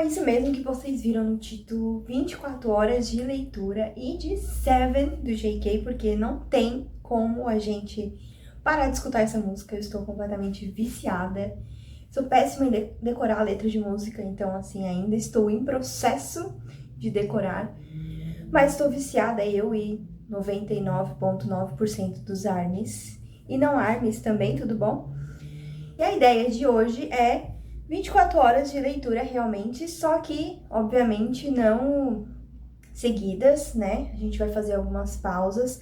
é isso mesmo que vocês viram no título, 24 horas de leitura e de Seven do JK, porque não tem como a gente parar de escutar essa música. Eu estou completamente viciada. Sou péssima em decorar a letra de música, então assim, ainda estou em processo de decorar. Mas estou viciada, eu e 99,9% dos ARMYs. E não ARMYs também, tudo bom? E a ideia de hoje é 24 horas de leitura realmente, só que, obviamente, não seguidas, né? A gente vai fazer algumas pausas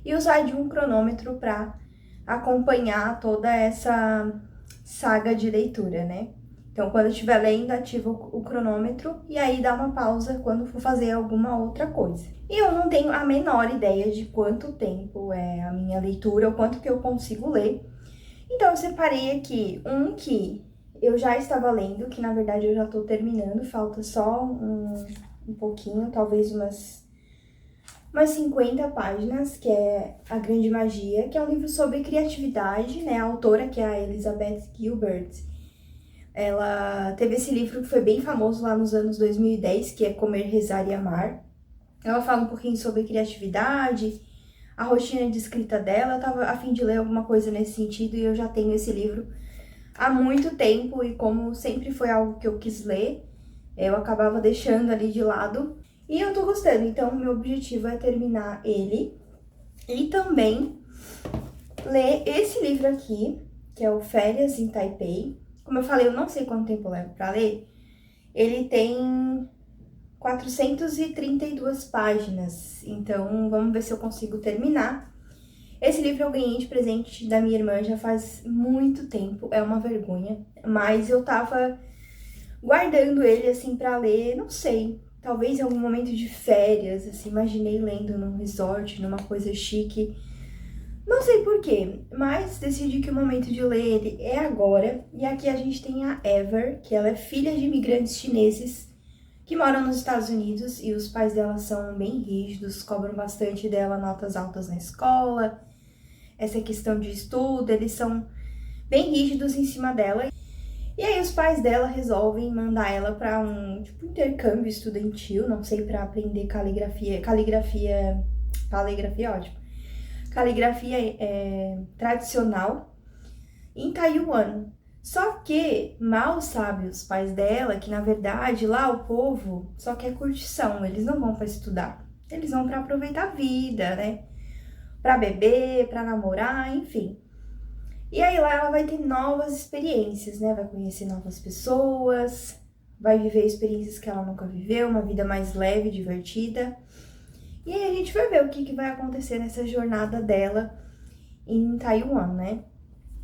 e usar de um cronômetro para acompanhar toda essa saga de leitura, né? Então, quando eu estiver lendo, ativo o cronômetro e aí dá uma pausa quando for fazer alguma outra coisa. E eu não tenho a menor ideia de quanto tempo é a minha leitura ou quanto que eu consigo ler. Então, eu separei aqui um que eu já estava lendo, que na verdade eu já tô terminando, falta só um pouquinho, talvez umas 50 páginas, que é A Grande Magia, que é um livro sobre criatividade, né? A autora, que é a Elizabeth Gilbert, ela teve esse livro que foi bem famoso lá nos anos 2010, que é Comer, Rezar e Amar. Ela fala um pouquinho sobre criatividade, a rotina de escrita dela. Eu tava a fim de ler alguma coisa nesse sentido e eu já tenho esse livro há muito tempo e como sempre foi algo que eu quis ler, eu acabava deixando ali de lado. E eu tô gostando, então meu objetivo é terminar ele e também ler esse livro aqui, que é o Férias em Taipei. Como eu falei, eu não sei quanto tempo eu levo pra ler. Ele tem 432 páginas, então vamos ver se eu consigo terminar. Esse livro eu ganhei de presente da minha irmã já faz muito tempo, é uma vergonha, mas eu tava guardando ele assim pra ler, não sei, talvez em algum momento de férias, assim, imaginei lendo num resort, numa coisa chique. Não sei porquê, mas decidi que o momento de ler ele é agora. E aqui a gente tem a Ever, que ela é filha de imigrantes chineses que moram nos Estados Unidos e os pais dela são bem rígidos, cobram bastante dela notas altas na escola. Essa questão de estudo, eles são bem rígidos em cima dela. E aí os pais dela resolvem mandar ela para um tipo intercâmbio estudantil, não sei, para aprender caligrafia, ótimo. Caligrafia tradicional em Taiwan. Só que mal sabem os pais dela que, na verdade, lá o povo só quer curtição, eles não vão para estudar. Eles vão para aproveitar a vida, né? Para beber, para namorar, enfim. E aí lá ela vai ter novas experiências, né? Vai conhecer novas pessoas, vai viver experiências que ela nunca viveu, uma vida mais leve, divertida. E aí a gente vai ver o que vai acontecer nessa jornada dela em Taiwan, né?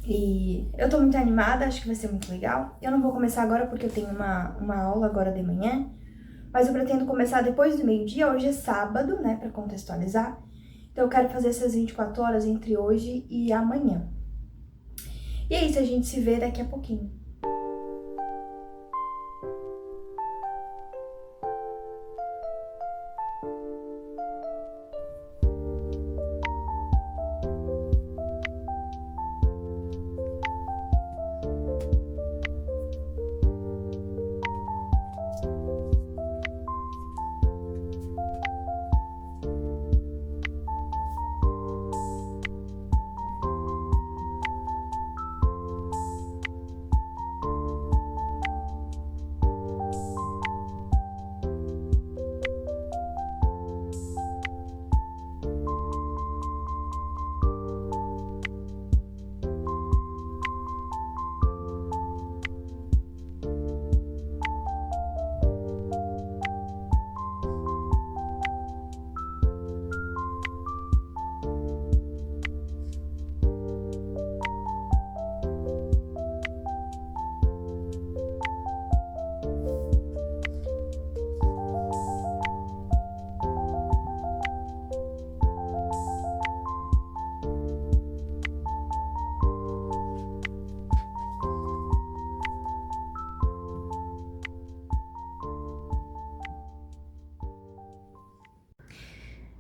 E eu tô muito animada, acho que vai ser muito legal. Eu não vou começar agora porque eu tenho uma aula agora de manhã, mas eu pretendo começar depois do meio-dia. Hoje é sábado, né, pra contextualizar. Então eu quero fazer essas 24 horas entre hoje e amanhã. E é isso, a gente se vê daqui a pouquinho.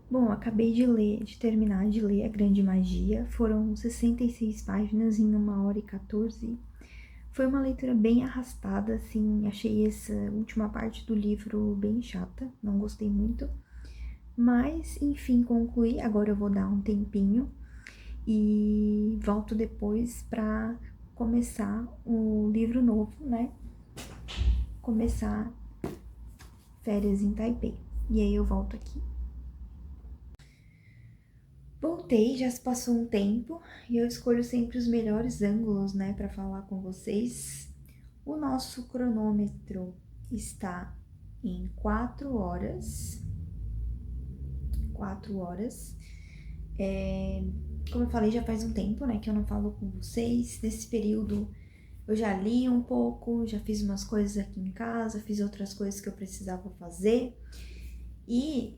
Bom, acabei de terminar de ler A Grande Magia. Foram 66 páginas em 1 hora e 14. Foi uma leitura bem arrastada, assim, achei essa última parte do livro bem chata, não gostei muito. Mas, enfim, concluí. Agora eu vou dar um tempinho e volto depois pra começar o livro novo, né? Começar Férias em Taipei. E aí eu volto aqui. Voltei, já se passou um tempo e eu escolho sempre os melhores ângulos, né, pra falar com vocês. O nosso cronômetro está em 4 horas. 4 horas. Como eu falei, já faz um tempo, né, que eu não falo com vocês. Nesse período eu já li um pouco, já fiz umas coisas aqui em casa, fiz outras coisas que eu precisava fazer. E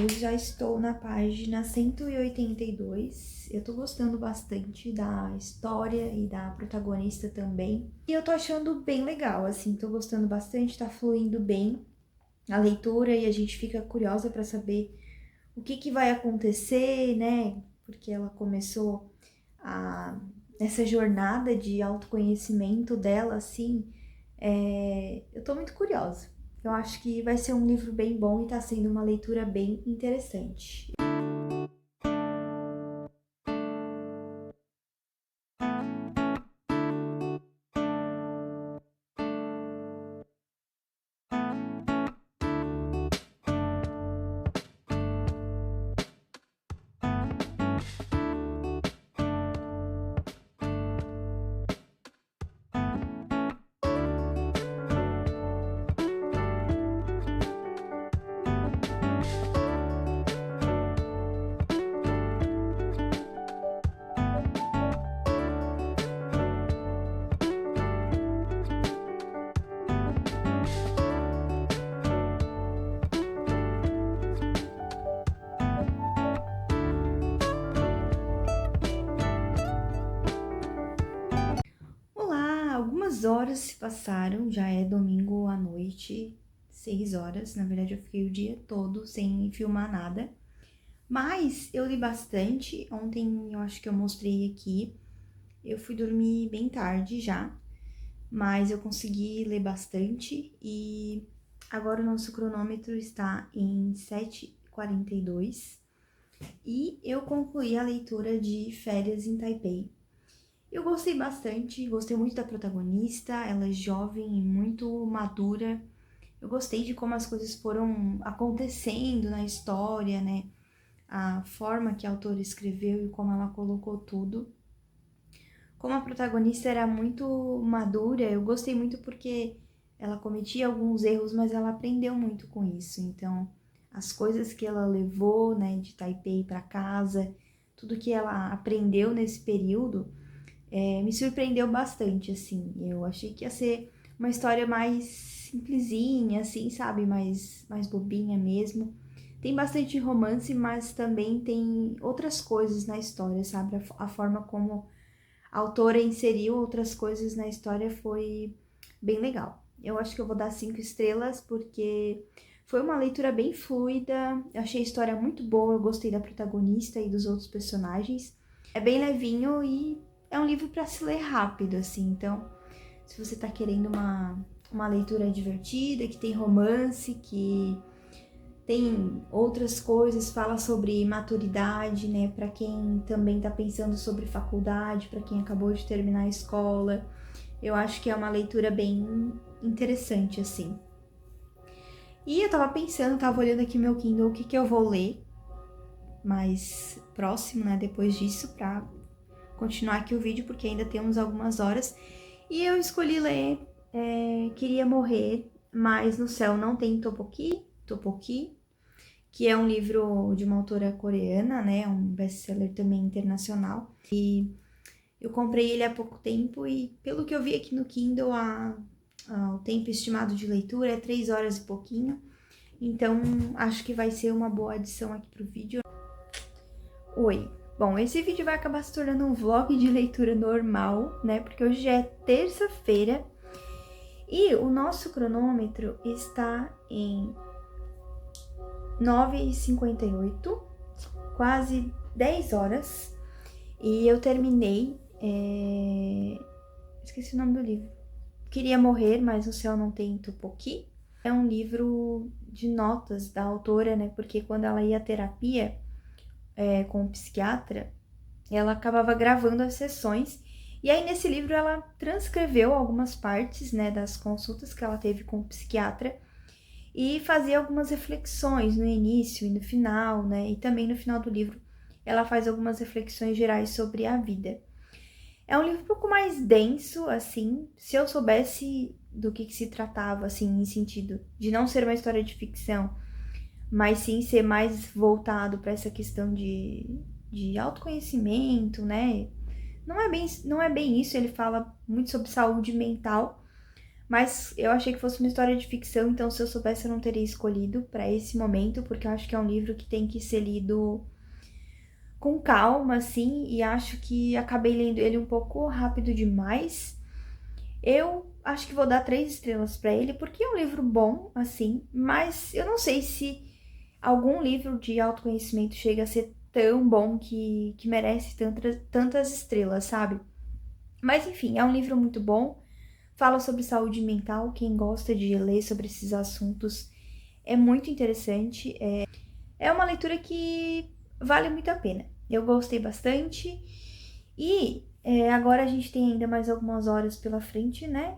eu já estou na página 182. Eu tô gostando bastante da história e da protagonista também. E eu tô achando bem legal, assim, tô gostando bastante, tá fluindo bem a leitura e a gente fica curiosa pra saber o que vai acontecer, né? Porque ela começou essa jornada de autoconhecimento dela, assim, eu tô muito curiosa. Eu acho que vai ser um livro bem bom e tá sendo uma leitura bem interessante. Olá, algumas horas se passaram, já é domingo à noite, 6 horas. Na verdade, eu fiquei o dia todo sem filmar nada. Mas eu li bastante. Ontem eu acho que eu mostrei aqui. Eu fui dormir bem tarde já, mas eu consegui ler bastante e agora o nosso cronômetro está em 7h42 e eu concluí a leitura de Férias em Taipei. Eu gostei bastante, gostei muito da protagonista, ela é jovem e muito madura. Eu gostei de como as coisas foram acontecendo na história, né? A forma que a autora escreveu e como ela colocou tudo. Como a protagonista era muito madura, eu gostei muito porque ela cometia alguns erros, mas ela aprendeu muito com isso. Então, as coisas que ela levou, né, de Taipei para casa, tudo que ela aprendeu nesse período, me surpreendeu bastante, assim. Eu achei que ia ser uma história mais simplesinha, assim, sabe? Mais bobinha mesmo. Tem bastante romance, mas também tem outras coisas na história, sabe? A forma como a autora inseriu outras coisas na história foi bem legal. Eu acho que eu vou dar 5 estrelas porque foi uma leitura bem fluida, eu achei a história muito boa, eu gostei da protagonista e dos outros personagens. É bem levinho e é um livro para se ler rápido, assim, então se você tá querendo uma leitura divertida, que tem romance, que tem outras coisas, fala sobre maturidade, né, para quem também tá pensando sobre faculdade, para quem acabou de terminar a escola. Eu acho que é uma leitura bem interessante, assim. E eu tava pensando, tava olhando aqui meu Kindle, o que eu vou ler mais próximo, né, depois disso, pra continuar aqui o vídeo, porque ainda temos algumas horas. E eu escolhi ler Queria Morrer, mas no céu não tem Topoki, que é um livro de uma autora coreana, né, um best-seller também internacional. E eu comprei ele há pouco tempo e pelo que eu vi aqui no Kindle, o tempo estimado de leitura é 3 horas e pouquinho. Então, acho que vai ser uma boa adição aqui pro vídeo. Oi! Bom, esse vídeo vai acabar se tornando um vlog de leitura normal, né, porque hoje já é terça-feira e o nosso cronômetro está em 9h58, quase 10 horas, e eu terminei, esqueci o nome do livro, Queria Morrer, mas o Céu Não Tem Tupoqui. É um livro de notas da autora, né? Porque quando ela ia à terapia com o psiquiatra, ela acabava gravando as sessões. E aí, nesse livro, ela transcreveu algumas partes, né, das consultas que ela teve com o psiquiatra e fazia algumas reflexões no início e no final, né? E também no final do livro, ela faz algumas reflexões gerais sobre a vida. É um livro um pouco mais denso, assim. Se eu soubesse do que se tratava, assim, em sentido de não ser uma história de ficção, mas sim ser mais voltado para essa questão de autoconhecimento, né? Não é bem isso, ele fala muito sobre saúde mental, mas eu achei que fosse uma história de ficção, então se eu soubesse eu não teria escolhido para esse momento, porque eu acho que é um livro que tem que ser lido com calma, assim, e acho que acabei lendo ele um pouco rápido demais. Eu acho que vou dar 3 estrelas para ele, porque é um livro bom, assim, mas eu não sei se algum livro de autoconhecimento chega a ser tão bom que merece tantas estrelas, sabe? Mas enfim, é um livro muito bom, fala sobre saúde mental, quem gosta de ler sobre esses assuntos é muito interessante. É uma leitura que vale muito a pena. Eu gostei bastante. E agora a gente tem ainda mais algumas horas pela frente, né?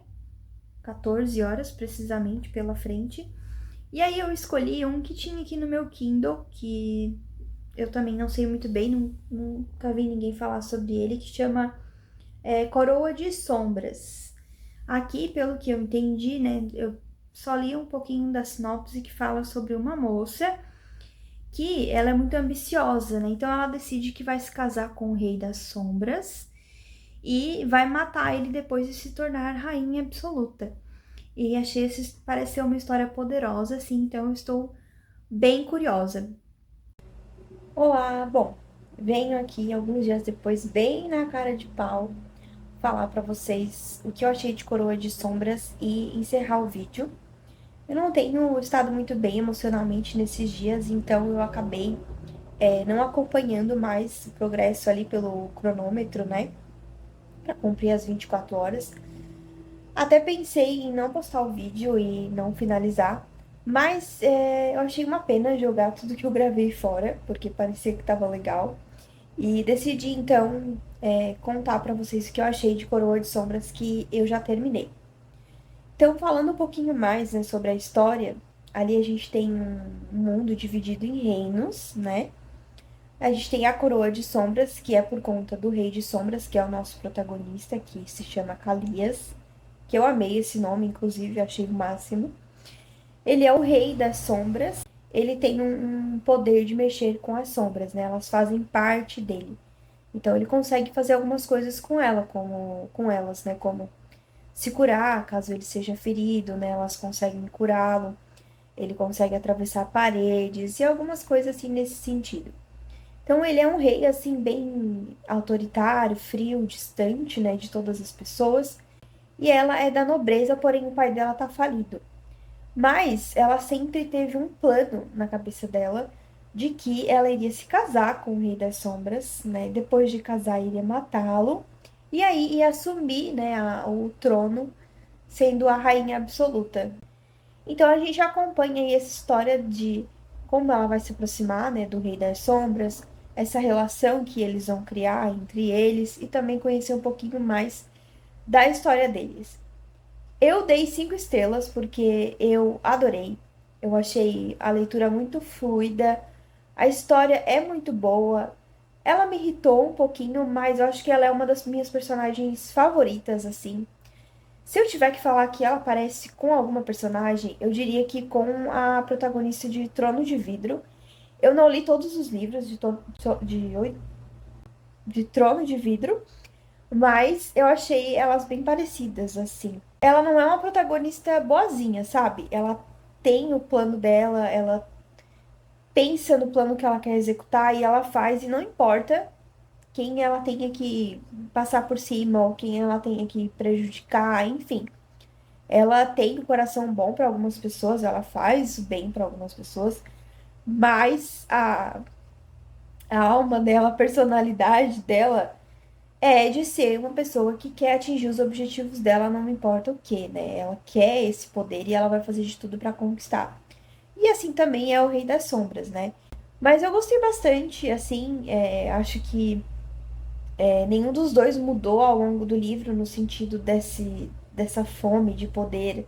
14 horas precisamente pela frente. E aí eu escolhi um que tinha aqui no meu Kindle, que eu também não sei muito bem, nunca vi ninguém falar sobre ele, que chama Coroa de Sombras. Aqui, pelo que eu entendi, né, eu só li um pouquinho da sinopse que fala sobre uma moça que ela é muito ambiciosa, né? Então ela decide que vai se casar com o Rei das Sombras e vai matar ele depois de se tornar rainha absoluta. E achei esse pareceu uma história poderosa, assim, então eu estou bem curiosa. Olá, bom, venho aqui alguns dias depois, bem na cara de pau, falar pra vocês o que eu achei de Coroa de Sombras e encerrar o vídeo. Eu não tenho estado muito bem emocionalmente nesses dias, então eu acabei não acompanhando mais o progresso ali pelo cronômetro, né? Pra cumprir as 24 horas. Até pensei em não postar o vídeo e não finalizar, mas eu achei uma pena jogar tudo que eu gravei fora, porque parecia que tava legal. E decidi então contar pra vocês o que eu achei de Coroa de Sombras que eu já terminei. Então, falando um pouquinho mais, né, sobre a história, ali a gente tem um mundo dividido em reinos, né? A gente tem a Coroa de Sombras, que é por conta do Rei de Sombras, que é o nosso protagonista, que se chama Calias, que eu amei esse nome, inclusive, achei o máximo. Ele é o Rei das Sombras, ele tem um poder de mexer com as sombras, né? Elas fazem parte dele. Então ele consegue fazer algumas coisas com ela, como com elas, né? Como se curar, caso ele seja ferido, né? Elas conseguem curá-lo. Ele consegue atravessar paredes e algumas coisas assim nesse sentido. Então ele é um rei assim bem autoritário, frio, distante, né, de todas as pessoas. E ela é da nobreza, porém o pai dela tá falido. Mas ela sempre teve um plano na cabeça dela de que ela iria se casar com o Rei das Sombras, né? Depois de casar, iria matá-lo e aí ia assumir, né, o trono, sendo a rainha absoluta. Então a gente acompanha aí essa história de como ela vai se aproximar, né, do Rei das Sombras, essa relação que eles vão criar entre eles e também conhecer um pouquinho mais da história deles. Eu dei 5 estrelas porque eu adorei. Eu achei a leitura muito fluida, a história é muito boa. Ela me irritou um pouquinho, mas eu acho que ela é uma das minhas personagens favoritas, assim. Se eu tiver que falar que ela parece com alguma personagem, eu diria que com a protagonista de Trono de Vidro. Eu não li todos os livros de Trono de Vidro, mas eu achei elas bem parecidas, assim. Ela não é uma protagonista boazinha, sabe? Ela tem o plano dela, ela pensa no plano que ela quer executar e ela faz, e não importa quem ela tenha que passar por cima ou quem ela tenha que prejudicar, enfim. Ela tem um coração bom para algumas pessoas, ela faz bem para algumas pessoas, mas a alma dela, a personalidade dela é de ser uma pessoa que quer atingir os objetivos dela, não importa o que, né? Ela quer esse poder e ela vai fazer de tudo pra conquistar. E assim também é o Rei das Sombras, né? Mas eu gostei bastante, assim, acho que nenhum dos dois mudou ao longo do livro no sentido dessa fome de poder,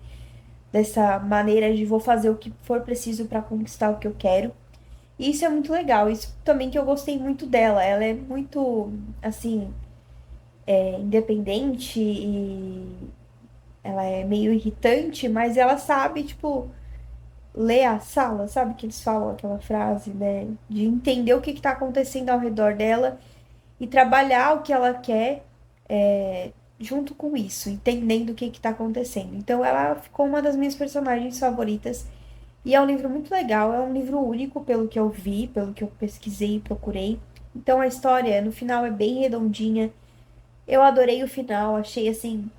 dessa maneira de vou fazer o que for preciso pra conquistar o que eu quero. E isso é muito legal, isso também que eu gostei muito dela. Ela é muito, assim, independente e ela é meio irritante, mas ela sabe, tipo, ler a sala, sabe que eles falam aquela frase, né? De entender o que tá acontecendo ao redor dela e trabalhar o que ela quer junto com isso, entendendo o que tá acontecendo. Então ela ficou uma das minhas personagens favoritas. E é um livro muito legal, é um livro único pelo que eu vi, pelo que eu pesquisei e procurei. Então a história no final é bem redondinha. Eu adorei o final, achei assim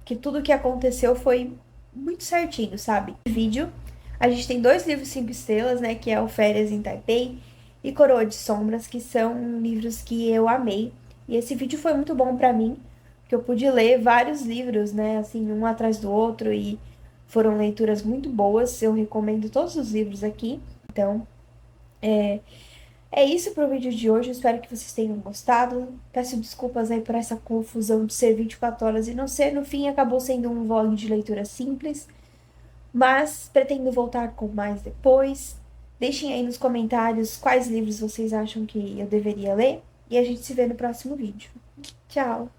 que tudo que aconteceu foi muito certinho, sabe? Vídeo, a gente tem dois livros 5 estrelas, né, que é o Férias em Taipei e Coroa de Sombras, que são livros que eu amei. E esse vídeo foi muito bom pra mim, porque eu pude ler vários livros, né, assim, um atrás do outro e foram leituras muito boas. Eu recomendo todos os livros aqui. Então, é isso pro vídeo de hoje, eu espero que vocês tenham gostado. Peço desculpas aí por essa confusão de ser 24 horas e não ser. No fim, acabou sendo um vlog de leitura simples, mas pretendo voltar com mais depois. Deixem aí nos comentários quais livros vocês acham que eu deveria ler e a gente se vê no próximo vídeo. Tchau!